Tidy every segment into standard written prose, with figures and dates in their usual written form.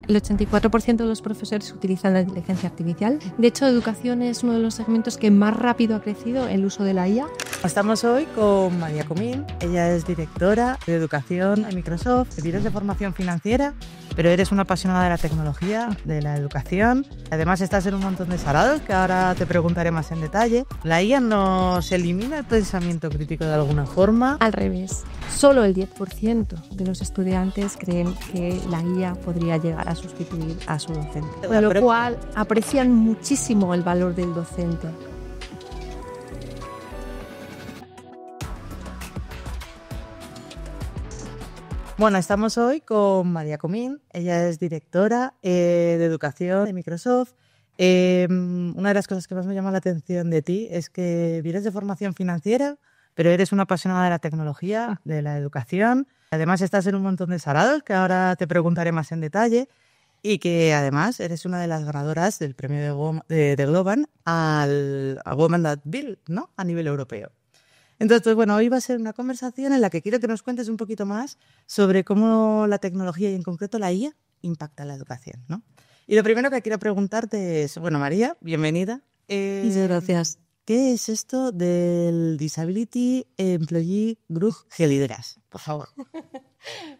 El 84% de los profesores utilizan la inteligencia artificial. De hecho, educación es uno de los segmentos que más rápido ha crecido el uso de la IA. Estamos hoy con María Comín. Ella es directora de educación en Microsoft. Vienes de formación financiera, pero eres una apasionada de la tecnología, de la educación. Además, estás en un montón de salados que ahora te preguntaré más en detalle. ¿La IA nos elimina el pensamiento crítico de alguna forma? Al revés, solo el 10% de los estudiantes creen que la IA podría llegar a sustituir a su docente, con lo cual aprecian muchísimo el valor del docente. Bueno, estamos hoy con María Comín. Ella es directora de educación de Microsoft. Una de las cosas que más me llama la atención de ti es que vienes de formación financiera, pero eres una apasionada de la tecnología, de la educación. Además, estás en un montón de salados que ahora te preguntaré más en detalle. Y que además eres una de las ganadoras del premio de Globan a Women That Build, ¿no? A nivel europeo. Entonces, pues bueno, hoy va a ser una conversación en la que quiero que nos cuentes un poquito más sobre cómo la tecnología y en concreto la IA impacta en la educación, ¿no? Y lo primero que quiero preguntarte es, bueno, María, bienvenida. Muchas gracias. ¿Qué es esto del Disability Employee Group que lideras? Por favor.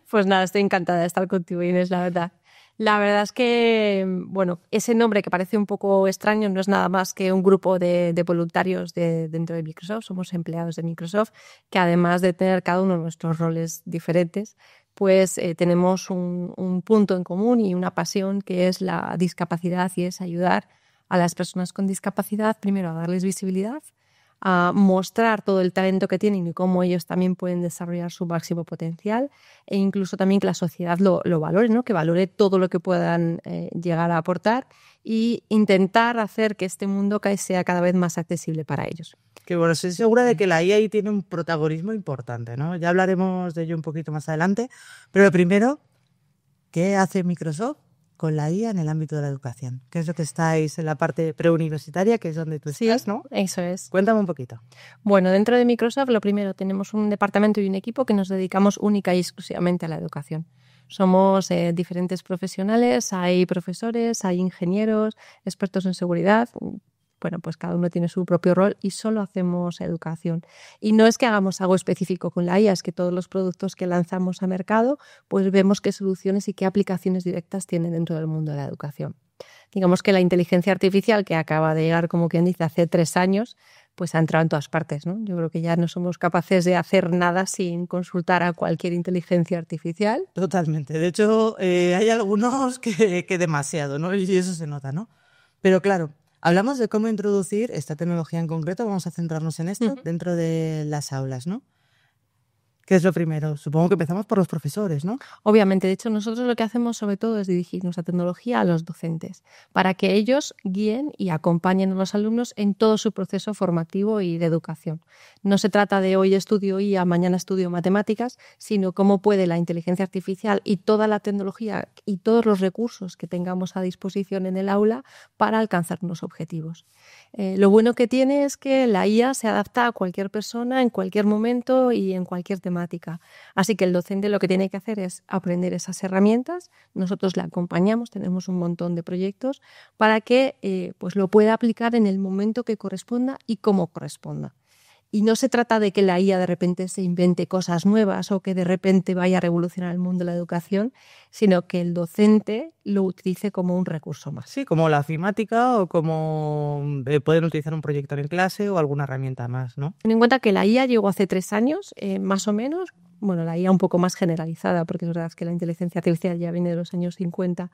Pues nada, estoy encantada de estar contigo, Inés, la verdad. La verdad es que, bueno, ese nombre que parece un poco extraño no es nada más que un grupo de voluntarios dentro de Microsoft. Somos empleados de Microsoft que, además de tener cada uno nuestros roles diferentes, pues tenemos un punto en común y una pasión que es la discapacidad, y es ayudar a las personas con discapacidad, primero a darles visibilidad, a mostrar todo el talento que tienen y cómo ellos también pueden desarrollar su máximo potencial, e incluso también que la sociedad lo valore, ¿no? Que valore todo lo que puedan llegar a aportar, y intentar hacer que este mundo sea cada vez más accesible para ellos. Que bueno, estoy segura de que la IA ahí tiene un protagonismo importante, ¿no? Ya hablaremos de ello un poquito más adelante, pero primero, ¿qué hace Microsoft con la IA en el ámbito de la educación? ¿Qué es lo que estáis en la parte preuniversitaria, que es donde tú estás, ¿no? Eso es. Cuéntame un poquito. Bueno, dentro de Microsoft, lo primero, tenemos un departamento y un equipo que nos dedicamos única y exclusivamente a la educación. Somos diferentes profesionales, hay profesores, hay ingenieros, expertos en seguridad. Bueno, pues cada uno tiene su propio rol y solo hacemos educación. Y no es que hagamos algo específico con la IA, es que todos los productos que lanzamos a mercado, pues vemos qué soluciones y qué aplicaciones directas tienen dentro del mundo de la educación. Digamos que la inteligencia artificial, que acaba de llegar, como quien dice, hace 3 años, pues ha entrado en todas partes, ¿no? Yo creo que ya no somos capaces de hacer nada sin consultar a cualquier inteligencia artificial. Totalmente. De hecho, hay algunos que demasiado, ¿no? Y eso se nota, ¿no? Pero claro, hablamos de cómo introducir esta tecnología en concreto, vamos a centrarnos en esto, dentro de las aulas, ¿no? ¿Qué es lo primero? Supongo que empezamos por los profesores, ¿no? Obviamente, de hecho, nosotros lo que hacemos sobre todo es dirigir nuestra tecnología a los docentes, para que ellos guíen y acompañen a los alumnos en todo su proceso formativo y de educación. No se trata de hoy estudio IA, mañana estudio matemáticas, sino cómo puede la inteligencia artificial y toda la tecnología y todos los recursos que tengamos a disposición en el aula para alcanzar unos objetivos. Lo bueno que tiene es que la IA se adapta a cualquier persona en cualquier momento y en cualquier temática. Así que el docente lo que tiene que hacer es aprender esas herramientas. Nosotros le acompañamos, tenemos un montón de proyectos para que pues lo pueda aplicar en el momento que corresponda y como corresponda. Y no se trata de que la IA de repente se invente cosas nuevas o que de repente vaya a revolucionar el mundo de la educación, sino que el docente lo utilice como un recurso más. Sí, como la ofimática o como pueden utilizar un proyector en clase o alguna herramienta más, ¿no? Ten en cuenta que la IA llegó hace 3 años, más o menos. Bueno, la IA un poco más generalizada, porque es verdad que la inteligencia artificial ya viene de los años 50,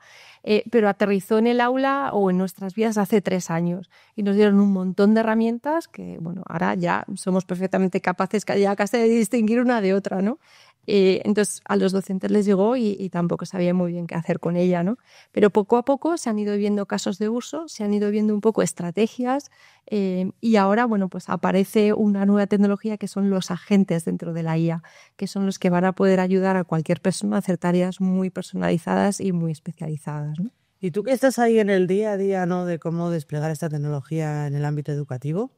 pero aterrizó en el aula o en nuestras vidas hace 3 años y nos dieron un montón de herramientas que, bueno, ahora ya somos perfectamente capaces ya casi de distinguir una de otra, ¿no? Entonces a los docentes les llegó y tampoco sabían muy bien qué hacer con ella, ¿no? Pero poco a poco se han ido viendo casos de uso, se han ido viendo un poco estrategias, y ahora, bueno, pues aparece una nueva tecnología que son los agentes dentro de la IA, que son los que van a poder ayudar a cualquier persona a hacer tareas muy personalizadas y muy especializadas, ¿no? ¿Y tú que estás ahí en el día a día, ¿no?, de cómo desplegar esta tecnología en el ámbito educativo?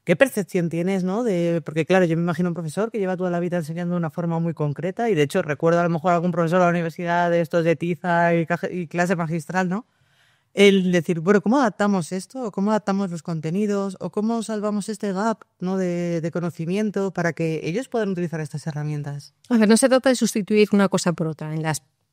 ¿Qué percepción tienes, ¿no? Porque claro, yo me imagino un profesor que lleva toda la vida enseñando de una forma muy concreta y de hecho recuerdo a lo mejor algún profesor de la universidad de estos de tiza y clase magistral, ¿no? El decir, bueno, ¿cómo adaptamos esto? ¿O cómo adaptamos los contenidos? ¿O cómo salvamos este gap, ¿no? de conocimiento para que ellos puedan utilizar estas herramientas? A ver, no se trata de sustituir una cosa por otra.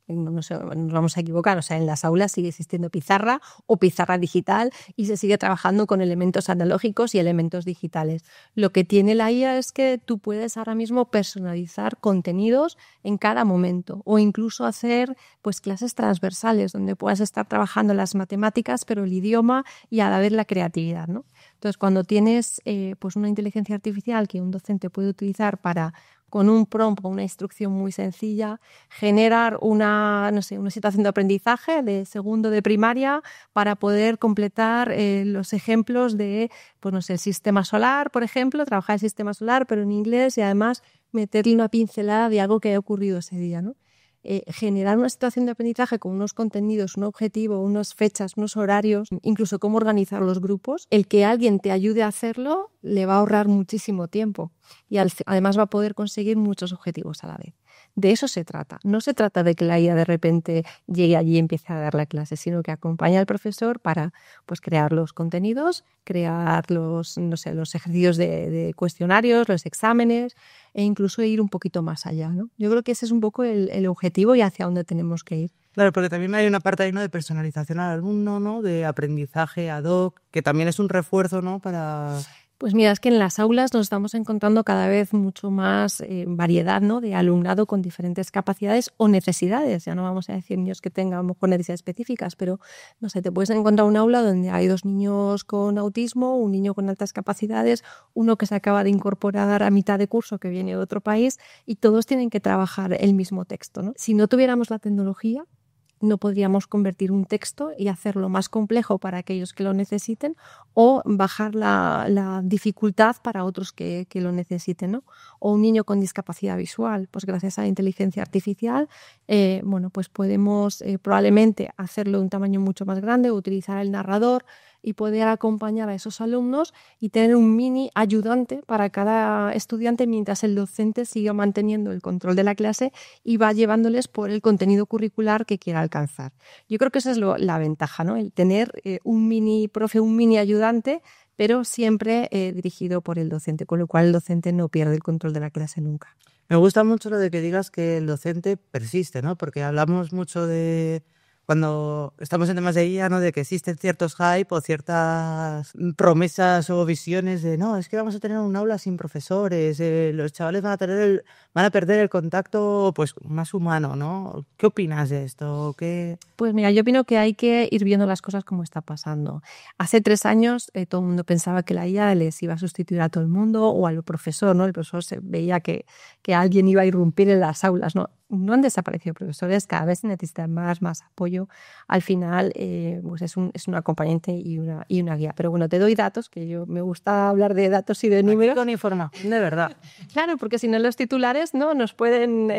No sé, nos vamos a equivocar, o sea, en las aulas sigue existiendo pizarra o pizarra digital y se sigue trabajando con elementos analógicos y elementos digitales. Lo que tiene la IA es que tú puedes ahora mismo personalizar contenidos en cada momento o incluso hacer pues clases transversales donde puedas estar trabajando las matemáticas pero el idioma y a la vez la creatividad, ¿no? Entonces, cuando tienes pues una inteligencia artificial que un docente puede utilizar para con un prompt o una instrucción muy sencilla, generar una situación de aprendizaje de segundo de primaria para poder completar los ejemplos de, pues no sé, el sistema solar, por ejemplo, trabajar el sistema solar, pero en inglés y además meterle una pincelada de algo que haya ocurrido ese día, ¿no? Generar una situación de aprendizaje con unos contenidos, un objetivo, unas fechas, unos horarios, incluso cómo organizar los grupos, el que alguien te ayude a hacerlo le va a ahorrar muchísimo tiempo y además va a poder conseguir muchos objetivos a la vez. De eso se trata. No se trata de que la IA de repente llegue allí y empiece a dar la clase, sino que acompaña al profesor para pues, crear los contenidos, crear los ejercicios de cuestionarios, los exámenes e incluso ir un poquito más allá, ¿no? Yo creo que ese es un poco el objetivo y hacia dónde tenemos que ir. Claro, porque también hay una parte ahí, ¿no? De personalización al alumno, ¿no? De aprendizaje ad hoc, que también es un refuerzo, ¿no? Para... Pues mira, es que en las aulas nos estamos encontrando cada vez mucho más variedad, ¿no? De alumnado con diferentes capacidades o necesidades. Ya no vamos a decir niños que tengan a lo mejor necesidades específicas, pero no sé, te puedes encontrar un aula donde hay 2 niños con autismo, un niño con altas capacidades, uno que se acaba de incorporar a mitad de curso que viene de otro país y todos tienen que trabajar el mismo texto, ¿no? Si no tuviéramos la tecnología, no podríamos convertir un texto y hacerlo más complejo para aquellos que lo necesiten o bajar la dificultad para otros que lo necesiten, ¿no? O un niño con discapacidad visual, pues gracias a la inteligencia artificial, pues podemos probablemente hacerlo de un tamaño mucho más grande, utilizar el narrador y poder acompañar a esos alumnos y tener un mini ayudante para cada estudiante mientras el docente sigue manteniendo el control de la clase y va llevándoles por el contenido curricular que quiera alcanzar. Yo creo que esa es la ventaja, ¿no? El tener un mini profe, un mini ayudante, pero siempre dirigido por el docente, con lo cual el docente no pierde el control de la clase nunca. Me gusta mucho lo de que digas que el docente persiste, ¿no? Porque hablamos mucho de... Cuando estamos en temas de IA, ¿no? De que existen ciertos hype o ciertas promesas o visiones de no, es que vamos a tener un aula sin profesores, los chavales van a perder el contacto pues más humano, ¿no? ¿Qué opinas de esto? Pues mira, yo opino que hay que ir viendo las cosas como está pasando. Hace 3 años todo el mundo pensaba que la IA les iba a sustituir a todo el mundo o al profesor, ¿no? El profesor se veía que alguien iba a irrumpir en las aulas, ¿no? No han desaparecido profesores, cada vez se necesita más apoyo. Al final, pues es un acompañante y una guía. Pero bueno, te doy datos, que yo me gusta hablar de datos y de números. Con información, de verdad. Claro, porque si no los titulares no nos pueden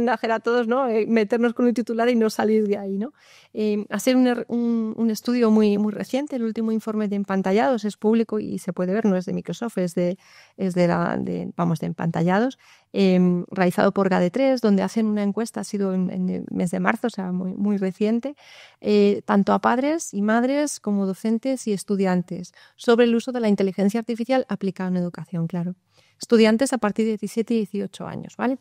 hacer a todos, ¿no? Meternos con un titular y no salir de ahí, ¿no? Ha sido un estudio muy reciente, el último informe de Empantallados es público y se puede ver, no es de Microsoft, es de Empantallados, realizado por GADE3, donde hacen una encuesta, ha sido en el mes de marzo, o sea, muy reciente, tanto a padres y madres como docentes y estudiantes, sobre el uso de la inteligencia artificial aplicada en educación, claro. Estudiantes a partir de 17 y 18 años, ¿vale?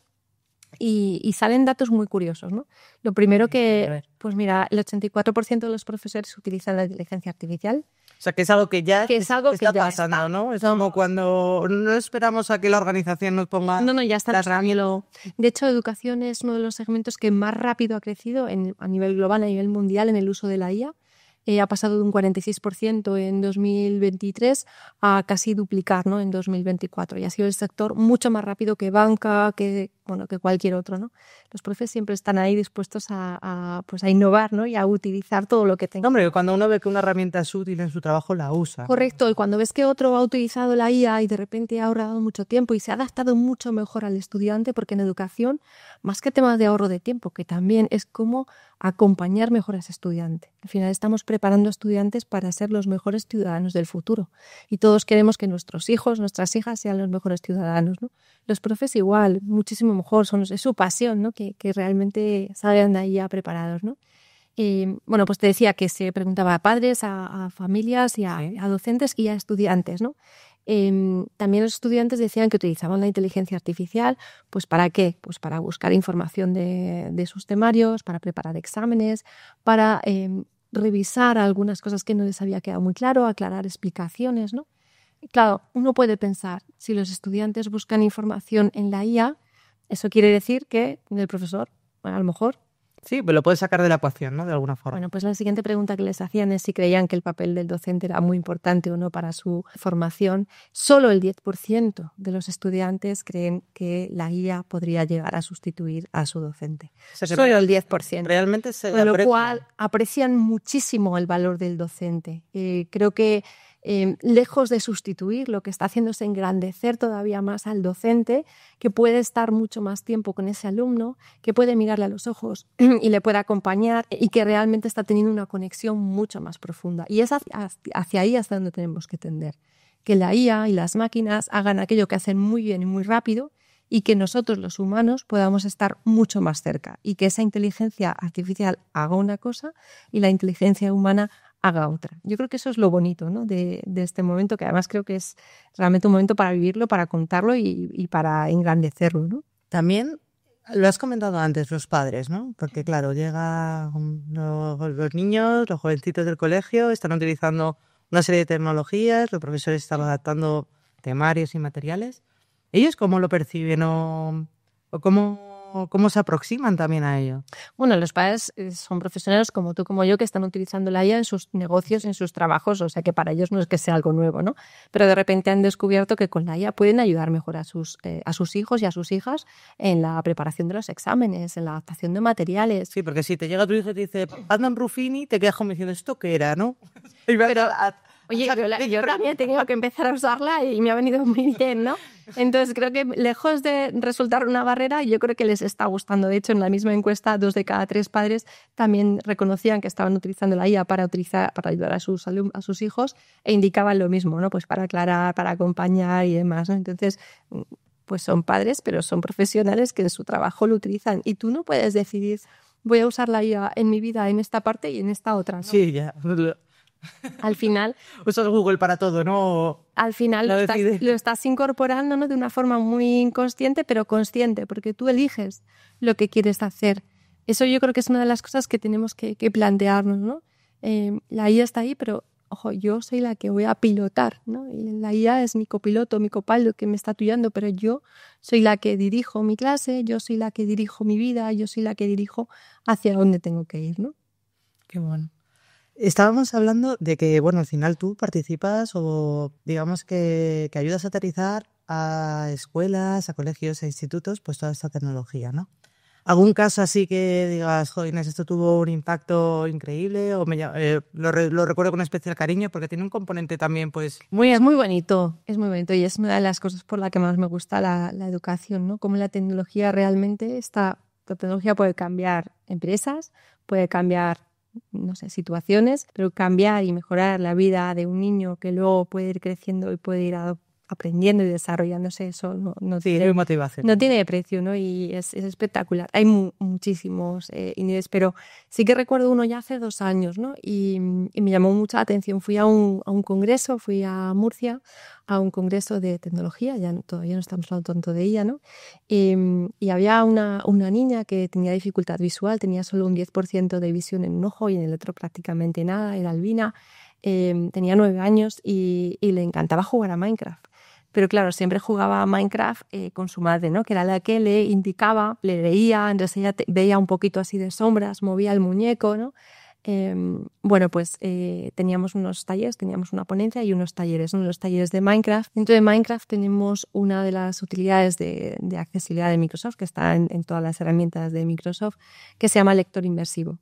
Y salen datos muy curiosos, ¿no? Lo primero pues mira, el 84% de los profesores utilizan la inteligencia artificial. O sea, que es algo que ya está pasando, ¿no? Es como cuando no esperamos a que la organización nos ponga... No, ya está. De hecho, educación es uno de los segmentos que más rápido ha crecido a nivel global, a nivel mundial, en el uso de la IA. Ha pasado de un 46% en 2023 a casi duplicar, ¿no? En 2024. Y ha sido el sector mucho más rápido que banca, que que cualquier otro, ¿no? Los profes siempre están ahí dispuestos a innovar, ¿no? Y a utilizar todo lo que tengan. Hombre, cuando uno ve que una herramienta es útil en su trabajo, la usa. Correcto, y cuando ves que otro ha utilizado la IA y de repente ha ahorrado mucho tiempo y se ha adaptado mucho mejor al estudiante, porque en educación, más que temas de ahorro de tiempo, que también es cómo acompañar mejor a ese estudiante. Al final estamos preparando a estudiantes para ser los mejores ciudadanos del futuro y todos queremos que nuestros hijos, nuestras hijas sean los mejores ciudadanos, ¿no? Los profes igual, muchísimo mejor, es su pasión, ¿no? Que realmente salgan de ahí ya preparados, ¿no? Bueno, pues te decía que se preguntaba a padres, a familias y a docentes y a estudiantes, ¿no? También los estudiantes decían que utilizaban la inteligencia artificial, pues ¿para qué? Pues para buscar información de sus temarios, para preparar exámenes, para revisar algunas cosas que no les había quedado muy claro, aclarar explicaciones, ¿no? Y claro, uno puede pensar, si los estudiantes buscan información en la IA, eso quiere decir que el profesor, bueno, a lo mejor... Sí, pero lo puedes sacar de la ecuación, ¿no? De alguna forma. Bueno, pues la siguiente pregunta que les hacían es si creían que el papel del docente era muy importante o no para su formación. Solo el 10% de los estudiantes creen que la guía podría llegar a sustituir a su docente. Solo el 10%. Realmente se con lo cual aprecian muchísimo el valor del docente. Creo que lejos de sustituir, lo que está haciendo es engrandecer todavía más al docente, que puede estar mucho más tiempo con ese alumno, que puede mirarle a los ojos y le puede acompañar y que realmente está teniendo una conexión mucho más profunda. Y es hacia ahí hasta donde tenemos que tender. Que la IA y las máquinas hagan aquello que hacen muy bien y muy rápido y que nosotros los humanos podamos estar mucho más cerca y que esa inteligencia artificial haga una cosa y la inteligencia humana haga otra. Yo creo que eso es lo bonito, ¿no? de este momento, que además creo que es realmente un momento para vivirlo, para contarlo y para engrandecerlo, ¿no? También lo has comentado antes, los padres, ¿no? Porque claro, llegan los niños, los jovencitos del colegio, están utilizando una serie de tecnologías, los profesores están adaptando temarios y materiales. ¿Ellos cómo lo perciben o cómo se aproximan también a ello? Bueno, los padres son profesionales como tú, como yo, que están utilizando la IA en sus negocios, en sus trabajos, o sea que para ellos no es que sea algo nuevo, ¿no? Pero de repente han descubierto que con la IA pueden ayudar mejor a sus hijos y a sus hijas en la preparación de los exámenes, en la adaptación de materiales. Sí, porque si te llega tu hijo y te dice, hazme un Ruffini, te quedas como diciendo, ¿esto qué era, no? Pero... Oye, yo también he tenido que empezar a usarla y me ha venido muy bien, ¿no? Entonces creo que lejos de resultar una barrera, yo creo que les está gustando. De hecho, en la misma encuesta, 2 de cada 3 padres también reconocían que estaban utilizando la IA para ayudar a sus hijos e indicaban lo mismo, ¿no? Pues para aclarar, para acompañar y demás, ¿no? Entonces, pues son padres, pero son profesionales que en su trabajo lo utilizan. Y tú no puedes decidir, voy a usar la IA en mi vida en esta parte y en esta otra, ¿no? Sí, ya. Al final... Usas Google para todo, ¿no? Al final lo estás incorporando, ¿no? De una forma muy inconsciente, pero consciente, porque tú eliges lo que quieres hacer. Eso yo creo que es una de las cosas que tenemos que plantearnos, ¿no? La IA está ahí, pero, ojo, yo soy la que voy a pilotar, ¿no? Y la IA es mi copiloto, mi copilot que me está tuyando, pero yo soy la que dirijo mi clase, yo soy la que dirijo mi vida, yo soy la que dirijo hacia dónde tengo que ir, ¿no? Qué bueno. Estábamos hablando de que, bueno, al final tú participas o digamos que ayudas a aterrizar a escuelas, a colegios, a institutos, pues toda esta tecnología, ¿no? ¿Algún caso así que digas, jóvenes, esto tuvo un impacto increíble o lo recuerdo con especial cariño porque tiene un componente también, pues... Es muy bonito y es una de las cosas por la que más me gusta la educación, ¿no? Como la tecnología realmente la tecnología puede cambiar empresas, puede cambiar, no sé, situaciones, pero cambiar y mejorar la vida de un niño que luego puede ir creciendo y puede ir aprendiendo y desarrollándose, eso no tiene motivación. No tiene precio, ¿no? Y es espectacular. Hay muchísimos niveles, pero sí que recuerdo uno ya hace 2 años, ¿no? Y me llamó mucha atención. Fui a un congreso, fui a Murcia, a un congreso de tecnología, todavía no estamos hablando tanto de ella, ¿no? Y había una niña que tenía dificultad visual, tenía solo un 10% de visión en un ojo y en el otro prácticamente nada, era albina, tenía 9 años y le encantaba jugar a Minecraft. Pero claro, siempre jugaba a Minecraft con su madre, ¿no? Que era la que le indicaba, le leía, entonces ella veía un poquito así de sombras, movía el muñeco, ¿no? Bueno, pues teníamos unos talleres, teníamos una ponencia y unos talleres, uno de los talleres de Minecraft. Dentro de Minecraft tenemos una de las utilidades de accesibilidad de Microsoft, que está en todas las herramientas de Microsoft, que se llama lector inmersivo.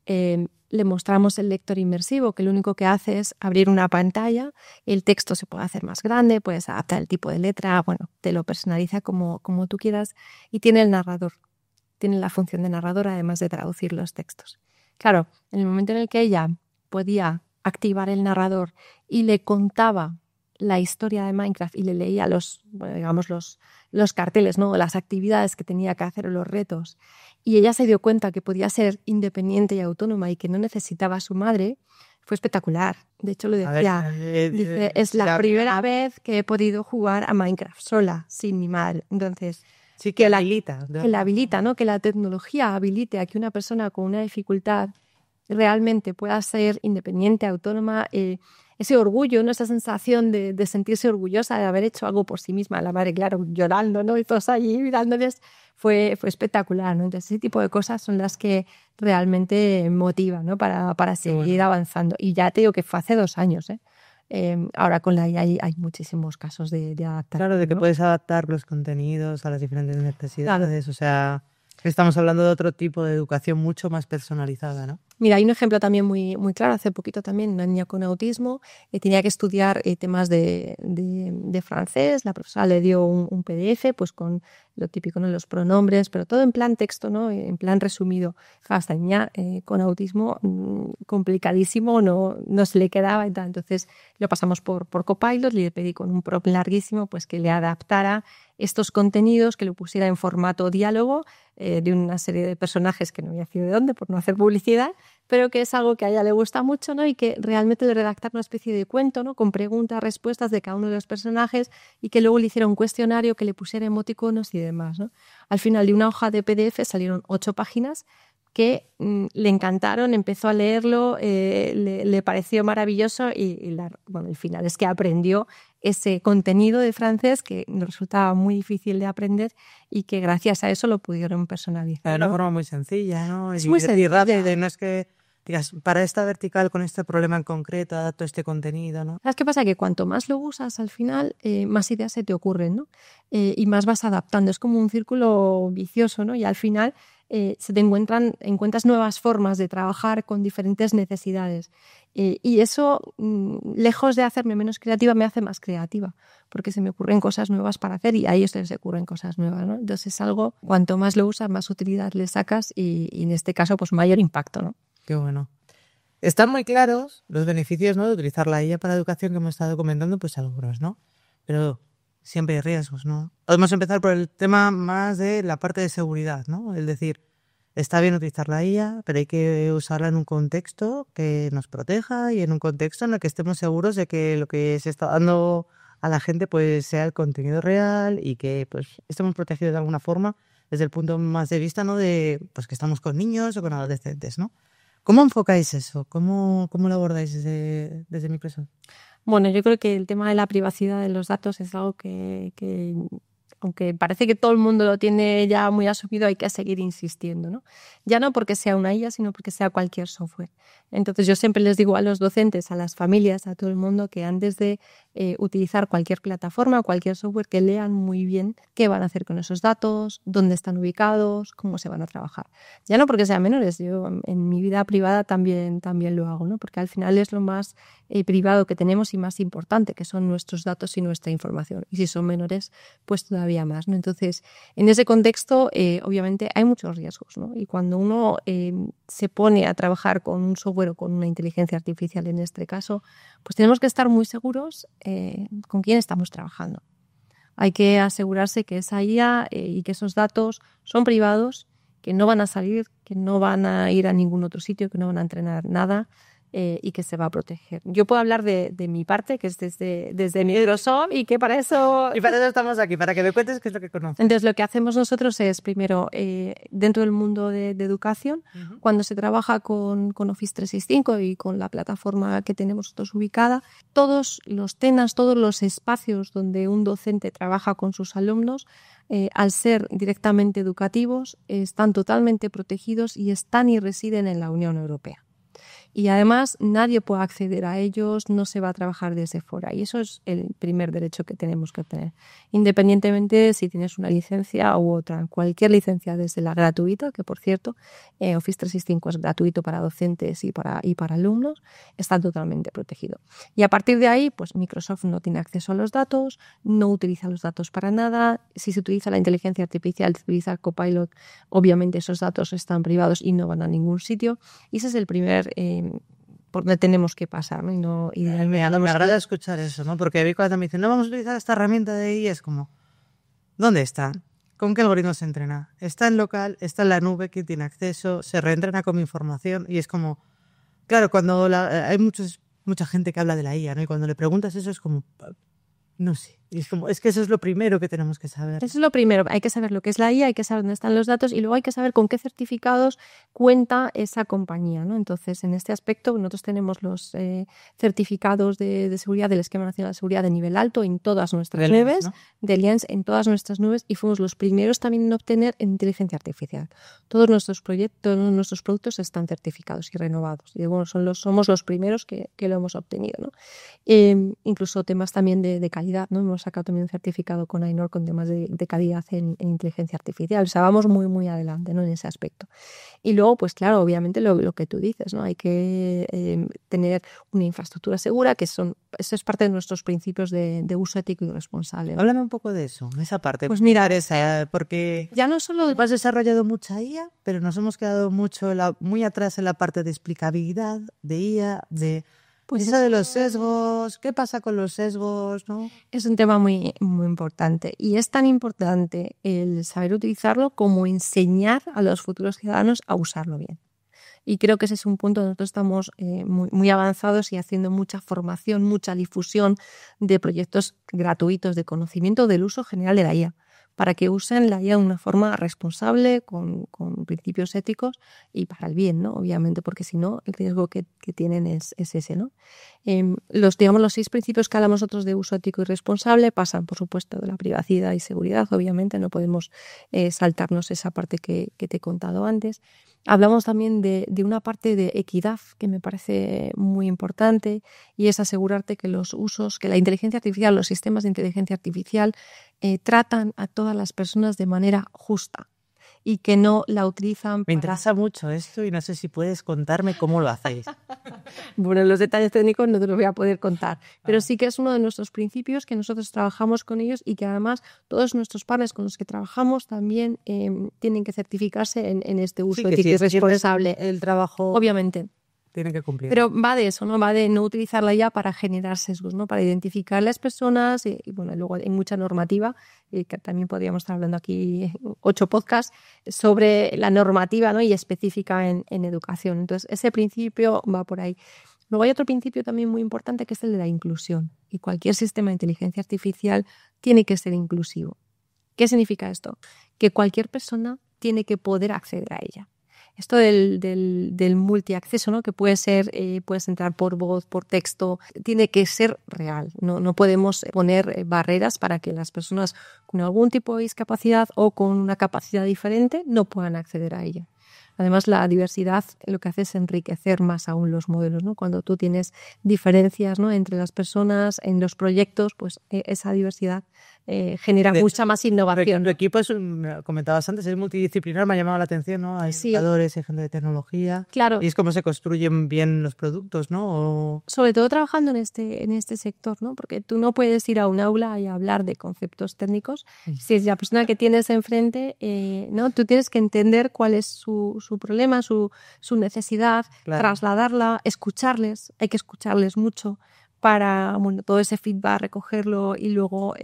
Le mostramos el lector inmersivo, que lo único que hace es abrir una pantalla, el texto se puede hacer más grande, puedes adaptar el tipo de letra, bueno, te lo personaliza como tú quieras, y tiene el narrador, tiene la función de narrador además de traducir los textos. Claro, en el momento en el que ella podía activar el narrador y le contaba la historia de Minecraft y le leía los carteles, ¿no? Las actividades que tenía que hacer o los retos, y ella se dio cuenta que podía ser independiente y autónoma y que no necesitaba a su madre, fue espectacular. De hecho, lo decía, dice, es la primera vez que he podido jugar a Minecraft sola, sin mi madre. Entonces, sí, que la habilita. Que la habilita, ¿no? Que la tecnología habilite a que una persona con una dificultad realmente pueda ser independiente, autónoma, ese orgullo, ¿no? Esa sensación de sentirse orgullosa de haber hecho algo por sí misma. La madre, claro, llorando, ¿no? Y todos allí mirándoles, fue espectacular, ¿no? Entonces, ese tipo de cosas son las que realmente motivan, ¿no? Para seguir avanzando. Y ya te digo que fue hace 2 años, ¿eh? Ahora con la IA hay muchísimos casos de adaptar. Claro, de que puedes adaptar los contenidos a las diferentes necesidades. Claro. O sea, estamos hablando de otro tipo de educación mucho más personalizada, ¿no? Mira, hay un ejemplo también muy claro. Hace poquito también una niña con autismo tenía que estudiar temas de francés. La profesora le dio un PDF pues con lo típico, ¿no? Los pronombres, pero todo en plan texto, ¿no? En plan resumido. Esta niña con autismo complicadísimo, no se le quedaba y tal. Entonces lo pasamos por Copilot y le pedí con un prompt larguísimo pues que le adaptara estos contenidos, que lo pusiera en formato diálogo de una serie de personajes que no voy a decir de dónde por no hacer publicidad, pero que es algo que a ella le gusta mucho, ¿no? Y que realmente le redactar una especie de cuento, ¿no? Con preguntas, respuestas de cada uno de los personajes y que luego le hiciera un cuestionario, que le pusiera emoticonos y demás, ¿no? Al final de una hoja de PDF salieron 8 páginas que le encantaron, empezó a leerlo, le pareció maravilloso y el final es que aprendió ese contenido de francés que nos resultaba muy difícil de aprender y que gracias a eso lo pudieron personalizar. De una forma muy sencilla, ¿no? Es muy sencilla. Rápida, no es que digas, para esta vertical con este problema en concreto adapto este contenido, ¿no? ¿Sabes qué pasa? Que cuanto más lo usas al final, más ideas se te ocurren, ¿no? Y más vas adaptando. Es como un círculo vicioso, ¿no? Y al final se te encuentras nuevas formas de trabajar con diferentes necesidades. Y eso, lejos de hacerme menos creativa, me hace más creativa, porque se me ocurren cosas nuevas para hacer y a ellos se les ocurren cosas nuevas, ¿no? Entonces es algo, cuanto más lo usas, más utilidad le sacas y en este caso, pues mayor impacto, ¿no? Qué bueno. Están muy claros los beneficios, ¿no? De utilizar la IA para educación que hemos estado comentando, pues algunos, ¿no? Pero siempre hay riesgos, ¿no? Podemos empezar por el tema más de la parte de seguridad, ¿no? Es decir, está bien utilizar la IA, pero hay que usarla en un contexto que nos proteja y en un contexto en el que estemos seguros de que lo que se está dando a la gente pues sea el contenido real y que pues estemos protegidos de alguna forma desde el punto más de vista, ¿no? De pues que estamos con niños o con adolescentes, ¿no? ¿Cómo enfocáis eso? ¿Cómo lo abordáis desde Microsoft? Bueno, yo creo que el tema de la privacidad de los datos es algo que aunque parece que todo el mundo lo tiene ya muy asumido, hay que seguir insistiendo, ¿no? Ya no porque sea una IA, sino porque sea cualquier software. Entonces yo siempre les digo a los docentes, a las familias, a todo el mundo, que antes de utilizar cualquier plataforma o cualquier software, que lean muy bien qué van a hacer con esos datos, dónde están ubicados, cómo se van a trabajar. Ya no porque sean menores, yo en mi vida privada también lo hago, ¿no? Porque al final es lo más privado que tenemos y más importante, que son nuestros datos y nuestra información. Y si son menores, pues todavía más, ¿no? Entonces, en ese contexto, obviamente hay muchos riesgos, ¿no? Y cuando uno se pone a trabajar con un software o con una inteligencia artificial, en este caso, pues tenemos que estar muy seguros con quién estamos trabajando. Hay que asegurarse que esa IA y que esos datos son privados, que no van a salir, que no van a ir a ningún otro sitio, que no van a entrenar nada. Y que se va a proteger. Yo puedo hablar de mi parte, que es desde Microsoft, y que para eso... Y para eso estamos aquí, para que me cuentes qué es lo que conoces. Entonces, lo que hacemos nosotros es, primero, dentro del mundo de educación, cuando se trabaja con Office 365 y con la plataforma que tenemos nosotros ubicada, todos los temas, todos los espacios donde un docente trabaja con sus alumnos, al ser directamente educativos, están totalmente protegidos y están y residen en la Unión Europea. Y además nadie puede acceder a ellos, no se va a trabajar desde fuera. Y eso es el primer derecho que tenemos que tener. Independientemente si tienes una licencia u otra. Cualquier licencia, desde la gratuita, que por cierto, Office 365 es gratuito para docentes y para alumnos, está totalmente protegido. Y a partir de ahí, pues Microsoft no tiene acceso a los datos, no utiliza los datos para nada. Si se utiliza la inteligencia artificial, se utiliza Copilot, obviamente esos datos están privados y no van a ningún sitio. Y ese es el primer por donde tenemos que pasar, ¿no? Me agrada escuchar eso, ¿no? Porque vi cuando me dicen, no vamos a utilizar esta herramienta de AI, es como, ¿dónde está? ¿Con qué algoritmo se entrena? Está en local, está en la nube, ¿quién tiene acceso? Se reentrena con mi información y es como, claro, cuando hay mucha gente que habla de la IA, ¿no? Y cuando le preguntas eso es como, no sé. Y es que eso es lo primero que tenemos que saber. Eso es lo primero. Hay que saber lo que es la IA, hay que saber dónde están los datos y luego hay que saber con qué certificados cuenta esa compañía, ¿no? Entonces, en este aspecto, nosotros tenemos los certificados de seguridad del Esquema Nacional de Seguridad de nivel alto en todas nuestras nubes, ¿no? De Liens en todas nuestras nubes, y fuimos los primeros también en obtener en inteligencia artificial. Todos nuestros proyectos, nuestros productos están certificados y renovados. Y bueno, somos los primeros que lo hemos obtenido, ¿no? Incluso temas también de calidad, ¿no? Hemos sacado también un certificado con AENOR con temas de calidad en inteligencia artificial. O sea, vamos muy, muy adelante, ¿no? En ese aspecto. Y luego, pues claro, obviamente lo que tú dices, ¿no? Hay que tener una infraestructura segura, eso es parte de nuestros principios de uso ético y responsable, ¿no? Háblame un poco de eso, de esa parte. Pues mira, porque ya no solo has desarrollado mucha IA, pero nos hemos quedado muy atrás en la parte de explicabilidad, de IA, pues eso de los sesgos, ¿qué pasa con los sesgos? ¿No? Es un tema muy, muy importante y es tan importante el saber utilizarlo como enseñar a los futuros ciudadanos a usarlo bien. Y creo que ese es un punto donde nosotros estamos muy, muy avanzados y haciendo mucha formación, mucha difusión de proyectos gratuitos de conocimiento del uso general de la IA, para que usen la IA de una forma responsable, con principios éticos y para el bien, ¿no? Obviamente, porque si no, el riesgo que tienen es ese, ¿no? Los 6 principios que hablamos nosotros de uso ético y responsable pasan, por supuesto, de la privacidad y seguridad. Obviamente, no podemos saltarnos esa parte que te he contado antes. Hablamos también de una parte de equidad que me parece muy importante, y es asegurarte que que la inteligencia artificial, los sistemas de inteligencia artificial tratan a todas las personas de manera justa y que no la utilizan. Me interesa mucho esto y no sé si puedes contarme cómo lo hacéis. Bueno, los detalles técnicos no te los voy a poder contar, pero sí que es uno de nuestros principios que nosotros trabajamos con ellos y que además todos nuestros partners con los que trabajamos también tienen que certificarse en este uso ético y responsable. El trabajo, obviamente. Tienen que cumplir. Pero va de eso, ¿no? Va de no utilizarla ya para generar sesgos, ¿no? Para identificar las personas y bueno, luego hay mucha normativa, que también podríamos estar hablando aquí 8 podcasts sobre la normativa, ¿no? Y específica en educación. Entonces, ese principio va por ahí. Luego hay otro principio también muy importante, que es el de la inclusión. Y cualquier sistema de inteligencia artificial tiene que ser inclusivo. ¿Qué significa esto? Que cualquier persona tiene que poder acceder a ella. Esto del multiacceso, ¿no? Que puedes entrar por voz, por texto, tiene que ser real. No podemos poner barreras para que las personas con algún tipo de discapacidad o con una capacidad diferente no puedan acceder a ella. Además, la diversidad lo que hace es enriquecer más aún los modelos, ¿no? Cuando tú tienes diferencias, ¿no? Entre las personas en los proyectos, pues esa diversidad genera mucha más innovación. Tu equipo comentabas antes, es multidisciplinar, me ha llamado la atención, ¿no? Hay educadores, hay gente de tecnología. Claro. Y es cómo se construyen bien los productos, ¿no? Sobre todo trabajando en este sector, ¿no? Porque tú no puedes ir a un aula y hablar de conceptos técnicos. Si es la persona que tienes enfrente, ¿no? Tú tienes que entender cuál es su problema, su necesidad, claro, trasladarla, escucharles. Hay que escucharles mucho para, bueno, todo ese feedback recogerlo y luego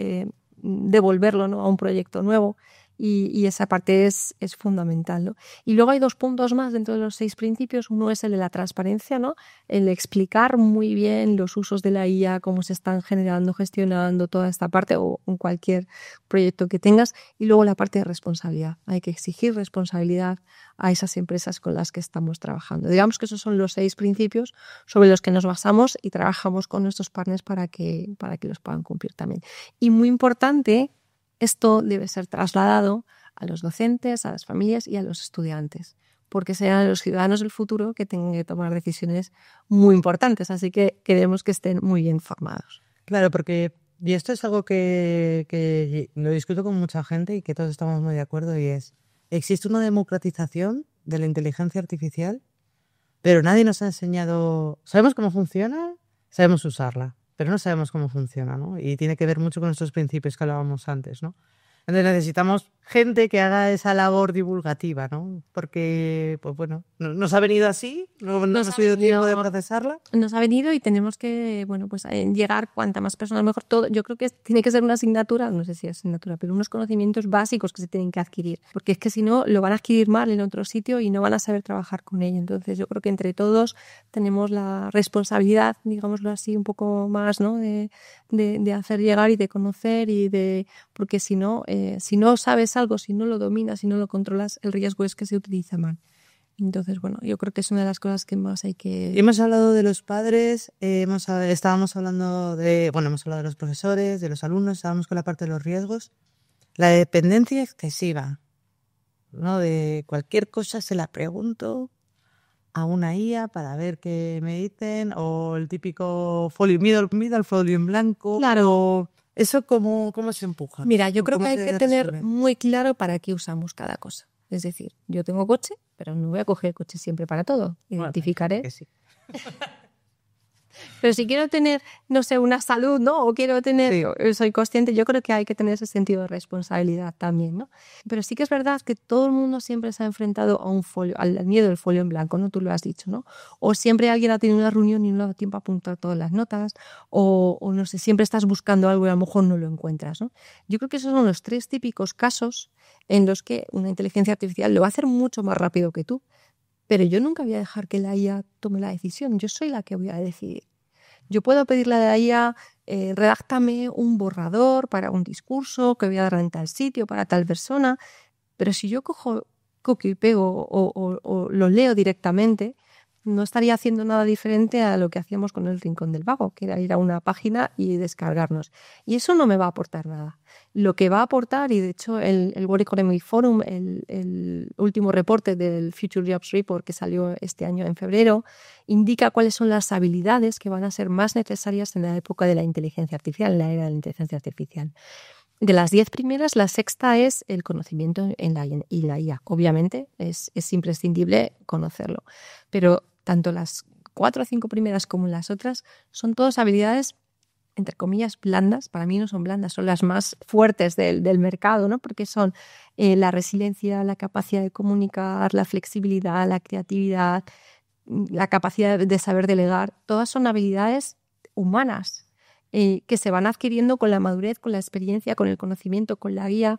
devolverlo, ¿no? A un proyecto nuevo. Y esa parte es fundamental, ¿no? Y luego hay 2 puntos más dentro de los 6 principios. Uno es el de la transparencia, ¿no? El de explicar muy bien los usos de la IA, cómo se están generando, gestionando toda esta parte, o en cualquier proyecto que tengas. Y luego la parte de responsabilidad. Hay que exigir responsabilidad a esas empresas con las que estamos trabajando. Digamos que esos son los 6 principios sobre los que nos basamos y trabajamos con nuestros partners para que los puedan cumplir también. Y muy importante, esto debe ser trasladado a los docentes, a las familias y a los estudiantes, porque serán los ciudadanos del futuro que tengan que tomar decisiones muy importantes. Así que queremos que estén muy bien formados. Claro, porque, y esto es algo que lo discuto con mucha gente y que todos estamos muy de acuerdo, y es, existe una democratización de la inteligencia artificial, pero nadie nos ha enseñado, sabemos cómo funciona, sabemos usarla, pero no sabemos cómo funciona, ¿no? Y tiene que ver mucho con estos principios que hablábamos antes, ¿no? Entonces necesitamos gente que haga esa labor divulgativa, ¿no? Porque, pues bueno, nos ha venido así, no hemos tenido tiempo de procesarla. Nos ha venido y tenemos que, bueno, pues llegar cuanta más personas mejor. Todo, yo creo que tiene que ser una asignatura, no sé si es asignatura, pero unos conocimientos básicos que se tienen que adquirir, porque es que si no lo van a adquirir mal en otro sitio y no van a saber trabajar con ello. Entonces yo creo que entre todos tenemos la responsabilidad, digámoslo así, un poco más, ¿no? de hacer llegar y de conocer y de, porque si no sabes algo, si no lo dominas, si no lo controlas, el riesgo es que se utiliza mal. Entonces, bueno, yo creo que es una de las cosas que más hay que... Hemos hablado de los padres, estábamos hablando hemos hablado de los profesores, de los alumnos, estábamos con la parte de los riesgos. La dependencia excesiva, ¿no? De cualquier cosa se la pregunto a una IA para ver qué me dicen, o el típico folio, mira el folio en blanco. Claro. ¿Eso cómo se empuja? Mira, yo creo que hay que tener muy claro para qué usamos cada cosa. Es decir, yo tengo coche, pero no voy a coger el coche siempre para todo. Identificaré. Que sí. Pero si quiero tener, no sé, una salud, ¿no? O quiero tener, soy consciente, yo creo que hay que tener ese sentido de responsabilidad también, ¿no? Pero sí que es verdad que todo el mundo siempre se ha enfrentado a un folio, al miedo del folio en blanco, ¿no? Tú lo has dicho, ¿no? O siempre alguien ha tenido una reunión y no le ha dado tiempo a apuntar todas las notas, o no sé, siempre estás buscando algo y a lo mejor no lo encuentras, ¿no? Yo creo que esos son los 3 típicos casos en los que una inteligencia artificial lo va a hacer mucho más rápido que tú, pero yo nunca voy a dejar que la IA tome la decisión, yo soy la que voy a decidir. Yo puedo pedirle a la IA, redáctame un borrador para un discurso que voy a dar en tal sitio para tal persona, pero si yo cojo, copio y pego o lo leo directamente, no estaría haciendo nada diferente a lo que hacíamos con el Rincón del Vago, que era ir a una página y descargarnos. Y eso no me va a aportar nada. Lo que va a aportar, y de hecho el World Economic Forum, el último reporte del Future Jobs Report que salió este año en febrero, indica cuáles son las habilidades que van a ser más necesarias en la época de la inteligencia artificial, en la era de la inteligencia artificial. De las 10 primeras, la sexta es el conocimiento en la IA. Obviamente es imprescindible conocerlo, pero tanto las 4 o 5 primeras como las otras son todas habilidades, entre comillas, blandas. Para mí no son blandas, son las más fuertes del mercado, ¿no? Porque son la resiliencia, la capacidad de comunicar, la flexibilidad, la creatividad, la capacidad de saber delegar. Todas son habilidades humanas que se van adquiriendo con la madurez, con la experiencia, con el conocimiento, con la guía,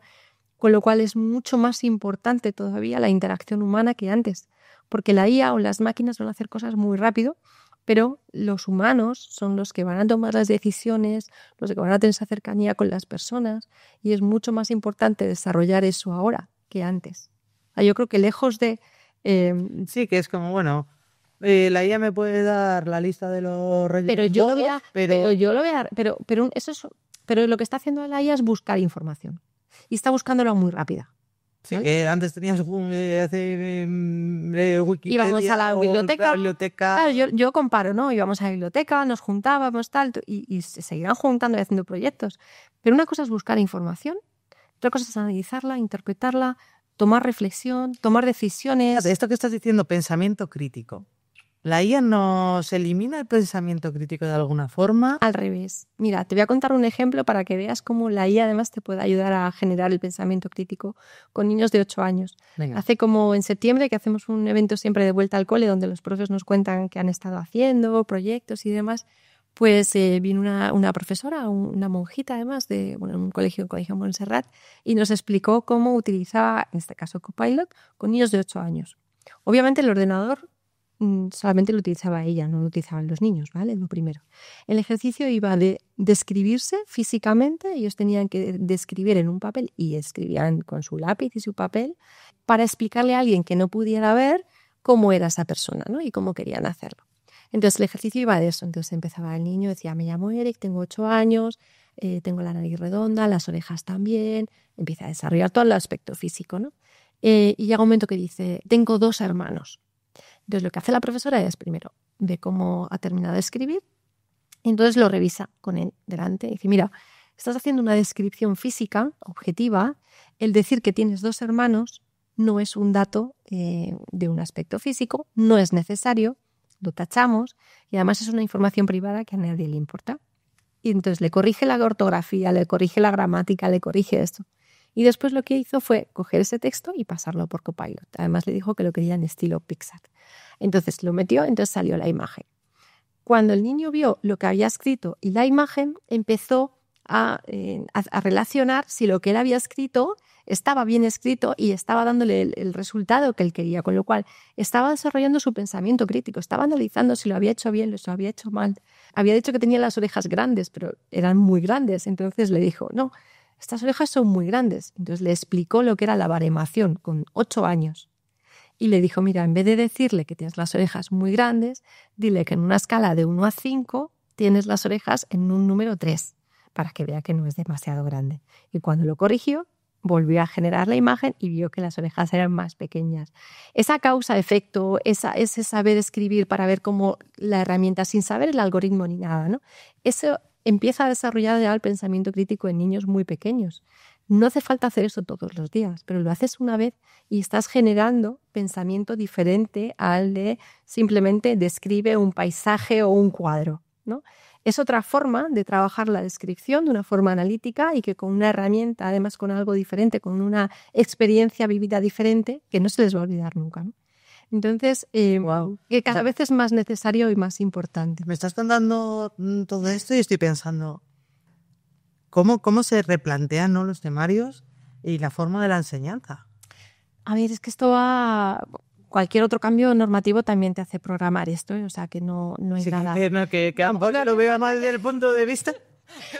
con lo cual es mucho más importante todavía la interacción humana que antes, porque la IA o las máquinas van a hacer cosas muy rápido, pero los humanos son los que van a tomar las decisiones, los que van a tener esa cercanía con las personas, y es mucho más importante desarrollar eso ahora que antes. Yo creo que lejos de... sí, que es como, bueno, la IA me puede dar la lista de los reyes. Pero yo lo voy a... Pero lo que está haciendo la IA es buscar información. Y está buscándola muy rápida. Sí, que antes tenías Wikipedia. Íbamos a la biblioteca. Claro, yo comparo, ¿no? Íbamos a la biblioteca, nos juntábamos, tal, y se seguirán juntando y haciendo proyectos. Pero una cosa es buscar información, otra cosa es analizarla, interpretarla, tomar reflexión, tomar decisiones. De esto que estás diciendo, pensamiento crítico. ¿La IA nos elimina el pensamiento crítico de alguna forma? Al revés. Mira, te voy a contar un ejemplo para que veas cómo la IA además te puede ayudar a generar el pensamiento crítico con niños de 8 años. Venga. Hace como en septiembre que hacemos un evento siempre de vuelta al cole donde los profes nos cuentan qué han estado haciendo, proyectos y demás. Pues vino una profesora, una monjita además, de un colegio en Montserrat, y nos explicó cómo utilizaba, en este caso Copilot, con niños de 8 años. Obviamente el ordenador solamente lo utilizaba ella, no lo utilizaban los niños, ¿vale? Lo primero. El ejercicio iba de describirse físicamente, ellos tenían que describir en un papel y escribían con su lápiz y su papel para explicarle a alguien que no pudiera ver cómo era esa persona, ¿no? Y cómo querían hacerlo. Entonces el ejercicio iba de eso, entonces empezaba el niño, decía, me llamo Eric, tengo 8 años, tengo la nariz redonda, las orejas también, empieza a desarrollar todo el aspecto físico, ¿no? Y llega un momento que dice, tengo 2 hermanos. Entonces lo que hace la profesora es, primero, ve cómo ha terminado de escribir, y entonces lo revisa con él delante y dice, mira, estás haciendo una descripción física, objetiva. El decir que tienes 2 hermanos no es un dato de un aspecto físico, no es necesario, lo tachamos, y además es una información privada que a nadie le importa. Y entonces le corrige la ortografía, le corrige la gramática, le corrige esto. Y después lo que hizo fue coger ese texto y pasarlo por Copilot. Además le dijo que lo quería en estilo Pixar. Entonces lo metió, entonces salió la imagen. Cuando el niño vio lo que había escrito y la imagen, empezó a relacionar si lo que él había escrito estaba bien escrito y estaba dándole el resultado que él quería, con lo cual estaba desarrollando su pensamiento crítico, estaba analizando si lo había hecho bien, si lo había hecho mal. Había dicho que tenía las orejas grandes, pero eran muy grandes, entonces le dijo, no, estas orejas son muy grandes. Entonces le explicó lo que era la baremación con 8 años. Y le dijo, mira, en vez de decirle que tienes las orejas muy grandes, dile que en una escala de 1 a 5 tienes las orejas en un número 3, para que vea que no es demasiado grande. Y cuando lo corrigió, volvió a generar la imagen y vio que las orejas eran más pequeñas. Esa causa-efecto, ese saber escribir para ver cómo la herramienta, sin saber el algoritmo ni nada, ¿no? Eso empieza a desarrollar ya el pensamiento crítico en niños muy pequeños. No hace falta hacer eso todos los días, pero lo haces una vez y estás generando pensamiento diferente al de simplemente describe un paisaje o un cuadro, ¿no? Es otra forma de trabajar la descripción de una forma analítica y que con una herramienta, además con algo diferente, con una experiencia vivida diferente, que no se les va a olvidar nunca, ¿no? Entonces, Wow. que cada vez es más necesario y más importante. Me estás contando todo esto y estoy pensando, ¿cómo se replantean, ¿no?, los temarios y la forma de la enseñanza? A ver, es que esto va... Cualquier otro cambio normativo también te hace programar esto, ¿eh? O sea, que no es Sí, nada... que ambos lo veo más desde el punto de vista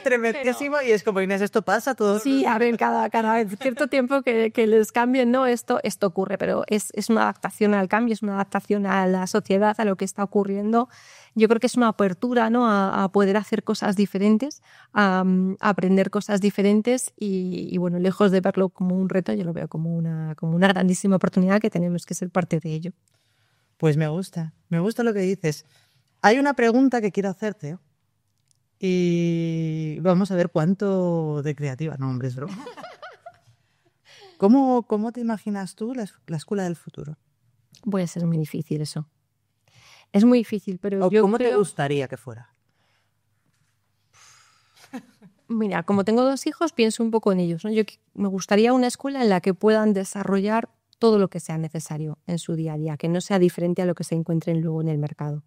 tremendísimo y es como, Inés, esto pasa todo. Sí, a ver, cada vez cierto tiempo que les cambien, ¿no? Esto ocurre, pero es una adaptación al cambio, es una adaptación a la sociedad, a lo que está ocurriendo. Yo creo que es una apertura, ¿no?, a poder hacer cosas diferentes, a aprender cosas diferentes y, bueno, lejos de verlo como un reto, yo lo veo como una grandísima oportunidad que tenemos que ser parte de ello. Pues me gusta lo que dices. Hay una pregunta que quiero hacerte y vamos a ver cuánto de creativa. No, hombre, es broma. ¿Cómo te imaginas tú la escuela del futuro? Puede ser muy difícil eso. Es muy difícil, pero yo ¿Cómo creo... te gustaría que fuera? Mira, como tengo 2 hijos, pienso un poco en ellos, ¿no? Me gustaría una escuela en la que puedan desarrollar todo lo que sea necesario en su día a día, que no sea diferente a lo que se encuentren luego en el mercado.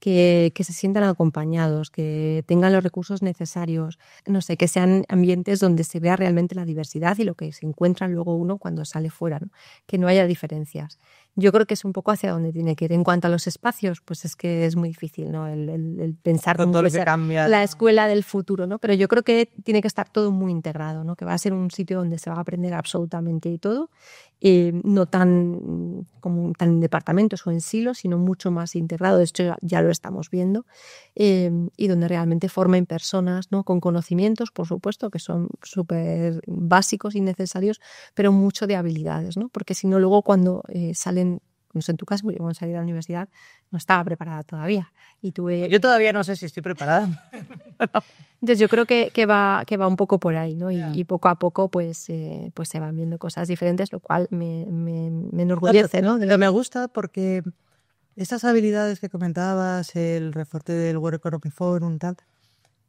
Que se sientan acompañados, que tengan los recursos necesarios, no sé, que sean ambientes donde se vea realmente la diversidad y lo que se encuentra luego uno cuando sale fuera, ¿no? Que no haya diferencias. Yo creo que es un poco hacia donde tiene que ir. En cuanto a los espacios, pues es que es muy difícil, ¿no? El pensar Con cómo todo lo puede que ser cambia. la escuela del futuro, ¿no? Pero yo creo que tiene que estar todo muy integrado, ¿no? Que va a ser un sitio donde se va a aprender absolutamente todo, no tan en departamentos o en silos, sino mucho más integrado. De hecho, ya lo estamos viendo, y donde realmente formen personas, ¿no?, con conocimientos, por supuesto, que son súper básicos y necesarios, pero mucho de habilidades, ¿no? Porque si no, luego cuando salen, no sé, en tu caso, yo cuando salí de la universidad no estaba preparada todavía. Y Yo todavía no sé si estoy preparada. Entonces yo creo que va un poco por ahí, ¿no? Y poco a poco pues se van viendo cosas diferentes, lo cual me enorgullece, ¿no? Pero me gusta porque esas habilidades que comentabas, el reporte del World Economic Forum, tal,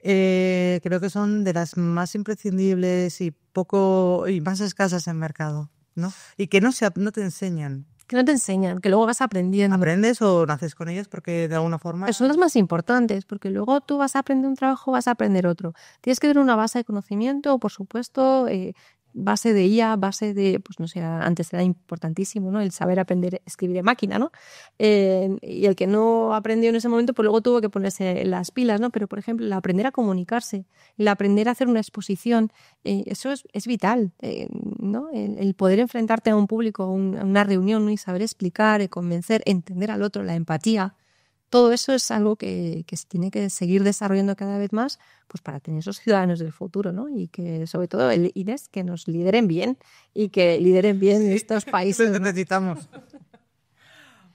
creo que son de las más imprescindibles y más escasas en mercado, ¿no? Y que no te enseñan. Que no te enseñan, que luego vas aprendiendo. ¿Aprendes o naces con ellas? Porque de alguna forma... Pero son las más importantes, porque luego tú vas a aprender un trabajo, vas a aprender otro. Tienes que tener una base de conocimiento, por supuesto, base de IA, base de, pues no sé, antes era importantísimo, ¿no?, el saber aprender a escribir en máquina, ¿no? Y el que no aprendió en ese momento, pues luego tuvo que ponerse las pilas, ¿no? Pero, por ejemplo, el aprender a comunicarse, el aprender a hacer una exposición, eso es vital, ¿no? El poder enfrentarte a un público, a una reunión, ¿no?, y saber explicar, convencer, entender al otro, la empatía. Todo eso es algo que se tiene que seguir desarrollando cada vez más, pues para tener esos ciudadanos del futuro, ¿no? Y que, sobre todo, Inés, que nos lideren bien y que lideren bien estos países. Lo necesitamos.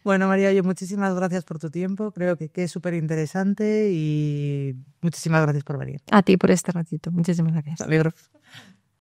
Bueno, María, oye, muchísimas gracias por tu tiempo. Creo que es súper interesante y muchísimas gracias por venir. A ti por este ratito. Muchísimas gracias. Me alegro.